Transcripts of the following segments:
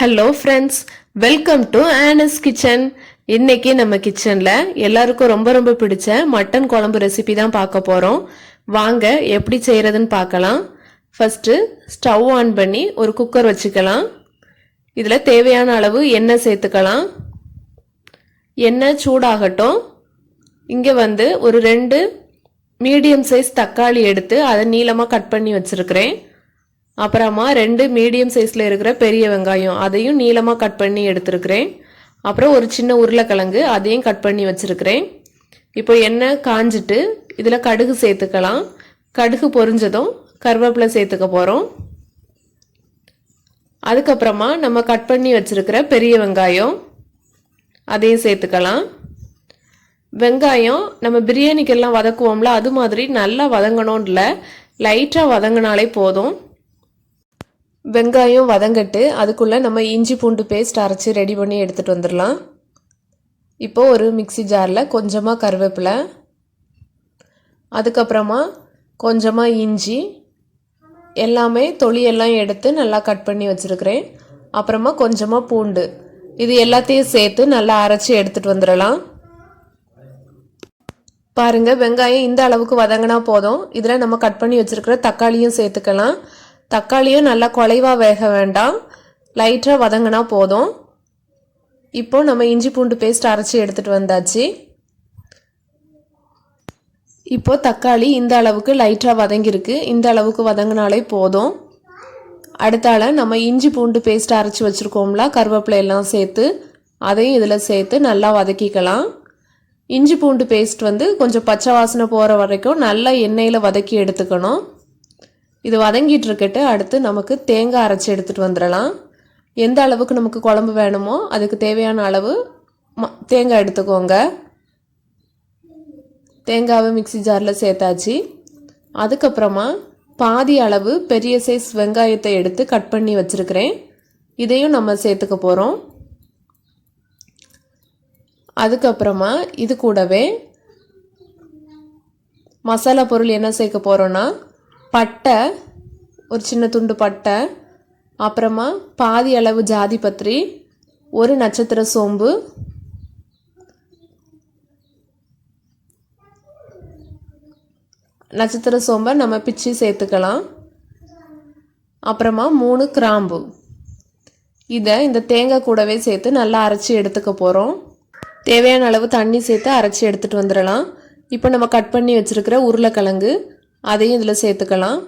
Hello friends, welcome to ஆனஸ் kitchen. இன்னைக்கு நம்ம கிச்சன்ல எல்லாருக்கும் ரொம்ப ரொம்ப பிடிச்ச மட்டன் குழம்பு ரெசிபி தான் பார்க்க போறோம். வாங்க எப்படி செய்யறதுன்னு பார்க்கலாம். ஃபர்ஸ்ட் ஸ்டவ் ஆன் பண்ணி ஒரு குக்கர் வச்சுக்கலாம். இதுல தேவையான அளவு எண்ணெய் சேர்த்துக்கலாம். எண்ணெய் சூடாகட்டும். இங்க ஒரு 2 மீடியம் சைஸ் தக்காளி எடுத்து அதை நீளமா கட் பண்ணி வச்சிருக்கிறேன். அப்புறமா 2 மீடியம் சைஸில் இருக்கிற பெரிய வெங்காயம் அதையும் நீளமாக கட் பண்ணி எடுத்துருக்கிறேன். அப்புறம் ஒரு சின்ன உருளைக்கிழங்கு அதையும் கட் பண்ணி வச்சுருக்கிறேன். இப்போ எண்ணெய் காஞ்சிட்டு இதில் கடுகு சேர்த்துக்கலாம். கடுகு பொரிஞ்சதும் கருவேப்பிலை சேர்த்துக்க போகிறோம். அதுக்கப்புறமா நம்ம கட் பண்ணி வச்சுருக்கிற பெரிய வெங்காயம் அதையும் சேர்த்துக்கலாம். வெங்காயம் நம்ம பிரியாணிக்கெல்லாம் வதக்குவோம்ல, அது மாதிரி நல்லா வதங்கணும்னு இல்லை, லைட்டாக வதங்கினாலே போதும். வெங்காயம் வதங்கட்டு அதுக்குள்ளே நம்ம இஞ்சி பூண்டு பேஸ்ட் அரைச்சி ரெடி பண்ணி எடுத்துகிட்டு வந்துடலாம். இப்போது ஒரு மிக்சி ஜாரில் கொஞ்சமாக கருவேப்பிலை, அதுக்கப்புறமா கொஞ்சமாக இஞ்சி, எல்லாமே தொலியெல்லாம் எடுத்து நல்லா கட் பண்ணி வச்சுருக்கிறேன். அப்புறமா கொஞ்சமாக பூண்டு, இது எல்லாத்தையும் சேர்த்து நல்லா அரைச்சி எடுத்துகிட்டு வந்துடலாம். பாருங்கள், வெங்காயம் இந்த அளவுக்கு வதங்கினா போதும். இதில் நம்ம கட் பண்ணி வச்சுருக்கிற தக்காளியும் சேர்த்துக்கலாம். தக்காளியும் நல்லா குலைவாக வேக வேண்டாம், லைட்டாக வதங்கினா போதும். இப்போ நம்ம இஞ்சி பூண்டு பேஸ்ட் அரைச்சி எடுத்துகிட்டு வந்தாச்சு. இப்போ தக்காளி இந்த அளவுக்கு லைட்டாக வதங்கியிருக்கு. இந்த அளவுக்கு வதங்கினாலே போதும். அடுத்தால நம்ம இஞ்சி பூண்டு பேஸ்ட் அரைச்சி வச்சுருக்கோம்ல, கருவேப்பிலை எல்லாம் சேர்த்து அதையும் இதில் சேர்த்து நல்லா வதக்கிக்கலாம். இஞ்சி பூண்டு பேஸ்ட் கொஞ்சம் பச்சை வாசனை போகிற வரைக்கும் நல்லா எண்ணெயில் வதக்கி எடுத்துக்கணும். இது வதங்கிட்டு இருக்கட்டு அடுத்து நமக்கு தேங்காய் அரைச்சி எடுத்துகிட்டு வந்துடலாம். எந்த அளவுக்கு நமக்கு குழம்பு வேணுமோ அதுக்கு தேவையான அளவு தேங்காய் எடுத்துக்கோங்க. தேங்காவை மிக்சி ஜாரில் சேர்த்தாச்சு. அதுக்கப்புறமா பாதி அளவு பெரிய சைஸ் வெங்காயத்தை எடுத்து கட் பண்ணி வச்சுருக்கிறேன். இதையும் நம்ம சேர்த்துக்க போகிறோம். அதுக்கப்புறமா இது கூடவே மசாலா பொருள் என்ன சேர்க்க போகிறோன்னா, பட்டை, ஒரு சின்ன துண்டு பட்டை, அப்புறமா பாதி அளவு ஜாதி பத்திரி, ஒரு நட்சத்திர சோம்பு, நட்சத்திர சோம்பை நம்ம பிச்சு சேர்த்துக்கலாம். அப்புறமா 3 கிராம்பு, இதை இந்த தேங்காய் கூடவே சேர்த்து நல்லா அரைச்சி எடுத்துக்க போகிறோம். தேவையான அளவு தண்ணி சேர்த்து அரைச்சி எடுத்துகிட்டு வந்துடலாம். இப்போ நம்ம கட் பண்ணி வச்சுருக்கிற உருளைக்கிழங்கு அதையும் இதில் சேர்த்துக்கலாம்.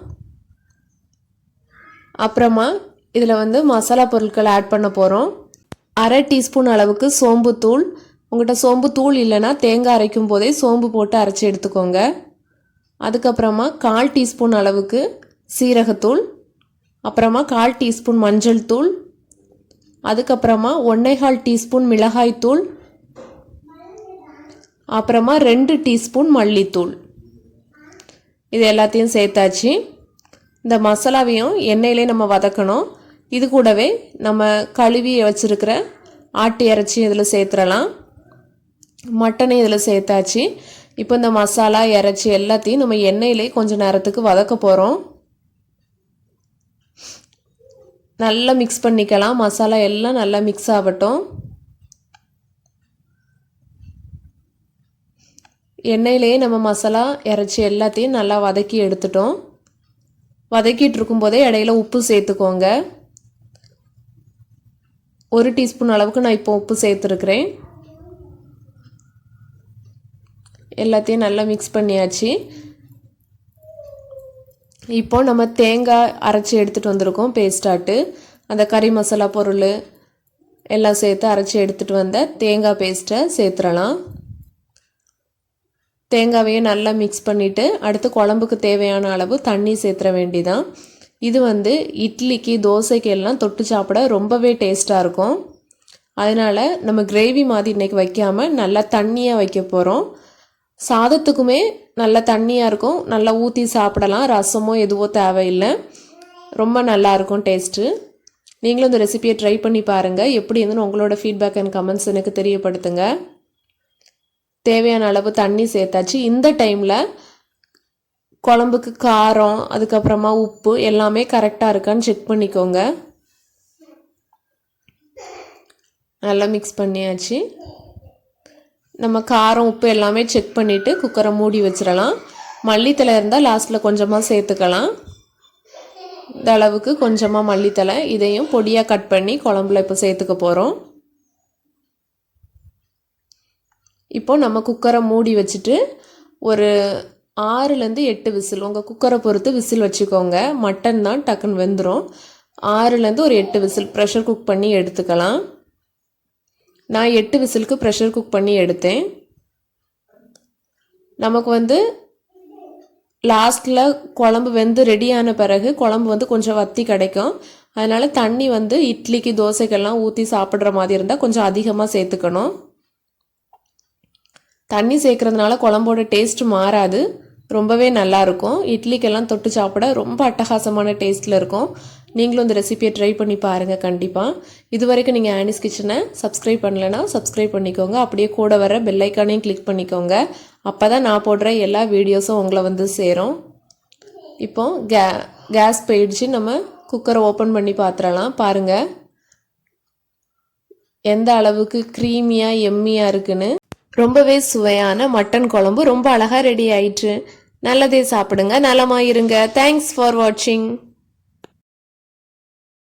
அப்புறமா இதில் மசாலா பொருட்கள் ஆட் பண்ண போகிறோம். 1/2 டீஸ்பூன் அளவுக்கு சோம்பு தூள். உங்கள்கிட்ட சோம்பு தூள் இல்லைன்னா தேங்காய் அரைக்கும் போதே சோம்பு போட்டு அரைச்சி எடுத்துக்கோங்க. அதுக்கப்புறமா 1/4 டீஸ்பூன் அளவுக்கு சீரகத்தூள், அப்புறமா 1/4 டீஸ்பூன் மஞ்சள் தூள், அதுக்கப்புறமா 1/4 டீஸ்பூன் மிளகாய் தூள், அப்புறமா 2 டீஸ்பூன் மல்லித்தூள். இது எல்லாத்தையும் சேர்த்தாச்சு. இந்த மசாலாவையும் எண்ணெயிலே நம்ம வதக்கணும். இது கூடவே நம்ம கழுவி வச்சுருக்கிற ஆட்டு இறைச்சி இதில் சேர்த்துடலாம். மட்டனை இதில் சேர்த்தாச்சு. இப்போ இந்த மசாலா இறைச்சி எல்லாத்தையும் நம்ம எண்ணெயிலே கொஞ்சம் நேரத்துக்கு வதக்க போகிறோம். நல்லா மிக்ஸ் பண்ணிக்கலாம். மசாலா எல்லாம் நல்லா மிக்ஸ் ஆகட்டும். எண்ணெயிலேயே நம்ம மசாலா இறைச்சி எல்லாத்தையும் நல்லா வதக்கி எடுத்துட்டோம். வதக்கிட்டு இருக்கும்போதே இடையில உப்பு சேர்த்துக்கோங்க. 1 டீஸ்பூன் அளவுக்கு நான் இப்போ உப்பு சேர்த்துருக்கிறேன். எல்லாத்தையும் நல்லா மிக்ஸ் பண்ணியாச்சு. இப்போ நம்ம தேங்காய் அரைச்சி எடுத்துகிட்டு வந்திருக்கோம் பேஸ்டாட்டு. அந்த கறி மசாலா பொருள் எல்லாம் சேர்த்து அரைச்சி எடுத்துகிட்டு வந்த தேங்காய் பேஸ்ட்டை சேர்த்துடலாம். தேங்காவையும் நல்லா மிக்ஸ் பண்ணிவிட்டு அடுத்து குழம்புக்கு தேவையான அளவு தண்ணி சேர்த்துற வேண்டிதான். இது இட்லிக்கு தோசைக்கு எல்லாம் தொட்டு சாப்பிட ரொம்பவே டேஸ்ட்டாக இருக்கும். அதனால் நம்ம கிரேவி மாதிரி இன்றைக்கி வைக்காமல் நல்லா தண்ணியாக வைக்க போகிறோம். சாதத்துக்குமே நல்லா தண்ணியாக இருக்கும், நல்லா ஊற்றி சாப்பிடலாம். ரசமோ எதுவோ தேவையில்லை, ரொம்ப நல்லாயிருக்கும் டேஸ்ட்டு. நீங்களும் இந்த ரெசிபியை ட்ரை பண்ணி பாருங்கள். எப்படி இருந்துன்னு உங்களோட ஃபீட்பேக் அண்ட் கமெண்ட்ஸ் எனக்கு தெரியப்படுத்துங்க. தேவையான அளவு தண்ணி சேர்த்தாச்சு. இந்த டைமில் குழம்புக்கு காரம் அதுக்கப்புறமா உப்பு எல்லாமே கரெக்டாக இருக்கான்னு செக் பண்ணிக்கோங்க. நல்லா மிக்ஸ் பண்ணியாச்சு. நம்ம காரம் உப்பு எல்லாமே செக் பண்ணிவிட்டு குக்கரை மூடி வச்சிடலாம். மல்லித்தலை இருந்தால் லாஸ்ட்டில் கொஞ்சமாக சேர்த்துக்கலாம். இந்த அளவுக்கு கொஞ்சமாக மல்லித்தலை, இதையும் பொடியாக கட் பண்ணி குழம்புல இப்போ சேர்த்துக்க போகிறோம். இப்போ நம்ம குக்கரை மூடி வச்சுட்டு ஒரு 6லேருந்து 8 விசில், உங்கள் குக்கரை பொறுத்து விசில் வச்சுக்கோங்க. மட்டன் தான் டக்குன்னு வெந்துடும். 6லேருந்து ஒரு 8 விசில் ப்ரெஷர் குக் பண்ணி எடுத்துக்கலாம். நான் 8 விசிலுக்கு ப்ரெஷர் குக் பண்ணி எடுத்தேன். நமக்கு லாஸ்ட்டில் குழம்பு வெந்து ரெடியான பிறகு குழம்பு கொஞ்சம் வத்தி கிடைக்கும். அதனால் தண்ணி இட்லிக்கு தோசைக்கெல்லாம் ஊற்றி சாப்பிட்ற மாதிரி இருந்தால் கொஞ்சம் அதிகமாக சேர்த்துக்கணும். தண்ணி சேர்க்குறதுனால குழம்போட டேஸ்ட் மாறாது, ரொம்பவே நல்லாயிருக்கும். இட்லிக்கெல்லாம் தொட்டு சாப்பிட ரொம்ப அட்டகாசமான டேஸ்ட்டில் இருக்கும். நீங்களும் இந்த ரெசிபியை ட்ரை பண்ணி பாருங்கள் கண்டிப்பாக. இது வரைக்கும் நீங்கள் ஆனிஸ் கிச்சனை சப்ஸ்கிரைப் பண்ணலைன்னா சப்ஸ்கிரைப் பண்ணிக்கோங்க. அப்படியே கூட வர பெல் ஐக்கானையும் கிளிக் பண்ணிக்கோங்க. அப்போ தான் நான் போடுற எல்லா வீடியோஸும் உங்களை சேரும். இப்போ கேஸ் போயிடுச்சு. நம்ம குக்கரை ஓப்பன் பண்ணி பார்த்துடலாம். பாருங்கள் எந்த அளவுக்கு க்ரீமியாக எம்மியாக இருக்குன்னு. ரொம்பவே சுவையான மட்டன் குழம்பு ரொம்ப அழகாக ரெடி ஆயிடுச்சு. நல்லதே சாப்பிடுங்க, நலமாக இருங்க. தேங்க்ஸ் ஃபார் வாட்சிங்.